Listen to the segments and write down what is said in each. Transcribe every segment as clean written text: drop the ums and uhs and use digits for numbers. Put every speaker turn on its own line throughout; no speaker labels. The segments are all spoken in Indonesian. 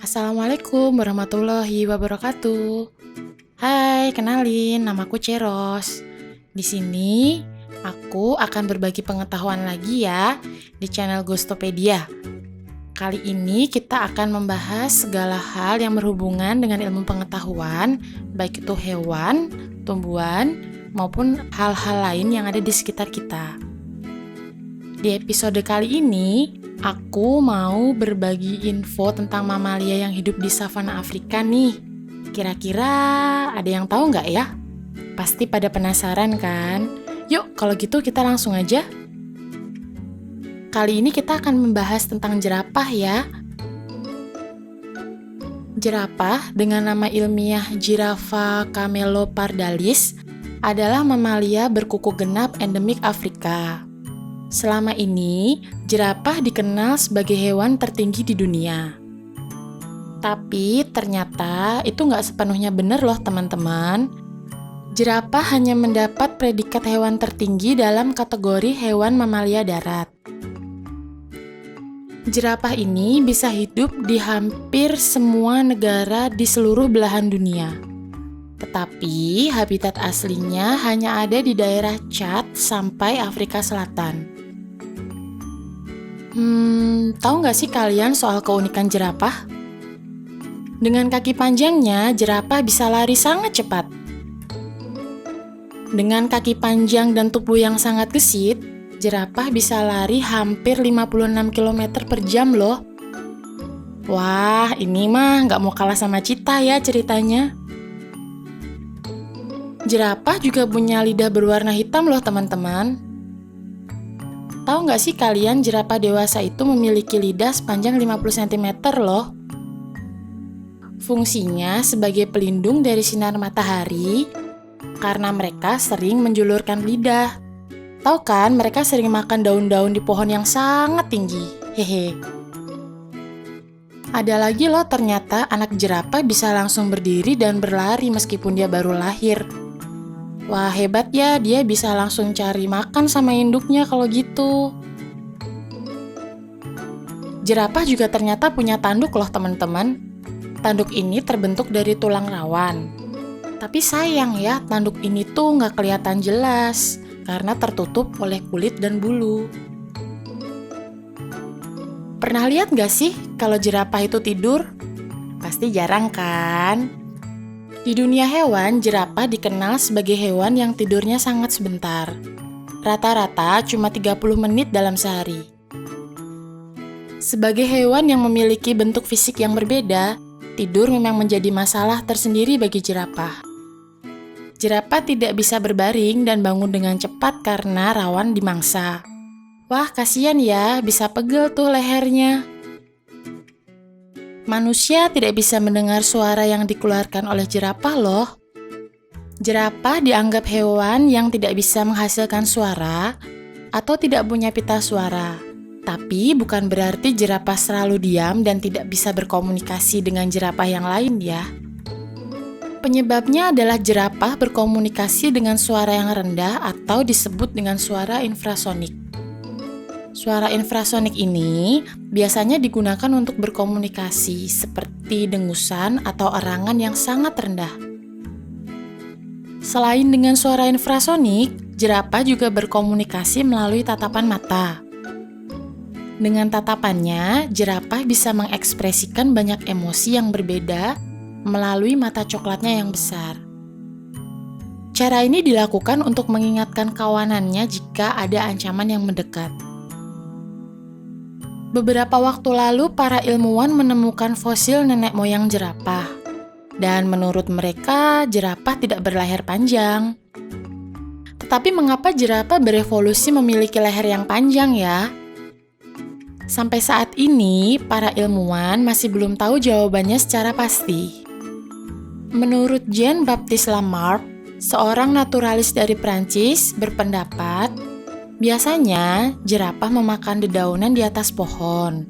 Assalamualaikum warahmatullahi wabarakatuh. Hai, kenalin, namaku Ceros. Di sini aku akan berbagi pengetahuan lagi ya di channel Ghostopedia. Kali ini kita akan membahas segala hal yang berhubungan dengan ilmu pengetahuan, baik itu hewan, tumbuhan, maupun hal-hal lain yang ada di sekitar kita. Di episode kali ini, aku mau berbagi info tentang mamalia yang hidup di savana Afrika nih. Kira-kira ada yang tahu nggak ya? Pasti pada penasaran kan? Yuk, kalau gitu kita langsung aja. Kali ini kita akan membahas tentang jerapah ya. Jerapah dengan nama ilmiah Girafa camelopardalis adalah mamalia berkuku genap endemik Afrika. Selama ini, jerapah dikenal sebagai hewan tertinggi di dunia. Tapi ternyata itu nggak sepenuhnya benar loh teman-teman. Jerapah hanya mendapat predikat hewan tertinggi dalam kategori hewan mamalia darat. Jerapah ini bisa hidup di hampir semua negara di seluruh belahan dunia. Tetapi habitat aslinya hanya ada di daerah Chad sampai Afrika Selatan. Tahu nggak sih kalian soal keunikan jerapah? Dengan kaki panjangnya, jerapah bisa lari sangat cepat. Dengan kaki panjang dan tubuh yang sangat gesit, jerapah bisa lari hampir 56 km per jam loh. Wah, ini mah nggak mau kalah sama cita ya ceritanya. Jerapah juga punya lidah berwarna hitam loh teman-teman. Tahu nggak sih kalian jerapah dewasa itu memiliki lidah sepanjang 50 cm loh. Fungsinya sebagai pelindung dari sinar matahari karena mereka sering menjulurkan lidah. Tahu kan mereka sering makan daun-daun di pohon yang sangat tinggi. Hehe. Ada lagi loh ternyata anak jerapah bisa langsung berdiri dan berlari meskipun dia baru lahir. Wah, hebat ya, dia bisa langsung cari makan sama induknya kalau gitu. Jerapah juga ternyata punya tanduk loh teman-teman. Tanduk ini terbentuk dari tulang rawan. Tapi sayang ya, tanduk ini tuh nggak kelihatan jelas karena tertutup oleh kulit dan bulu. Pernah lihat nggak sih kalau jerapah itu tidur? Pasti jarang kan? Di dunia hewan, jerapah dikenal sebagai hewan yang tidurnya sangat sebentar. Rata-rata cuma 30 menit dalam sehari. Sebagai hewan yang memiliki bentuk fisik yang berbeda, tidur memang menjadi masalah tersendiri bagi jerapah. Jerapah tidak bisa berbaring dan bangun dengan cepat karena rawan dimangsa. Wah, kasihan ya, bisa pegel tuh lehernya. Manusia tidak bisa mendengar suara yang dikeluarkan oleh jerapah loh. Jerapah dianggap hewan yang tidak bisa menghasilkan suara atau tidak punya pita suara. Tapi bukan berarti jerapah selalu diam dan tidak bisa berkomunikasi dengan jerapah yang lain ya. Penyebabnya adalah jerapah berkomunikasi dengan suara yang rendah atau disebut dengan suara infrasonik. Suara infrasonik ini biasanya digunakan untuk berkomunikasi seperti dengusan atau erangan yang sangat rendah. Selain dengan suara infrasonik, jerapah juga berkomunikasi melalui tatapan mata. Dengan tatapannya, jerapah bisa mengekspresikan banyak emosi yang berbeda melalui mata coklatnya yang besar. Cara ini dilakukan untuk mengingatkan kawanannya jika ada ancaman yang mendekat. Beberapa waktu lalu, para ilmuwan menemukan fosil nenek moyang jerapah. Dan menurut mereka, jerapah tidak berleher panjang. Tetapi mengapa jerapah berevolusi memiliki leher yang panjang ya? Sampai saat ini, para ilmuwan masih belum tahu jawabannya secara pasti. Menurut Jean-Baptiste Lamarck, seorang naturalis dari Prancis, berpendapat biasanya, jerapah memakan dedaunan di atas pohon.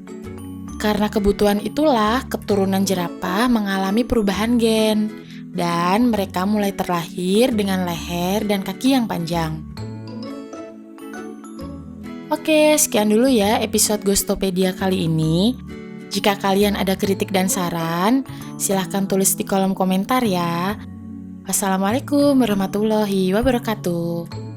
Karena kebutuhan itulah, keturunan jerapah mengalami perubahan gen, dan mereka mulai terlahir dengan leher dan kaki yang panjang. Oke, sekian dulu ya episode Ghostopedia kali ini. Jika kalian ada kritik dan saran, silahkan tulis di kolom komentar ya. Wassalamualaikum warahmatullahi wabarakatuh.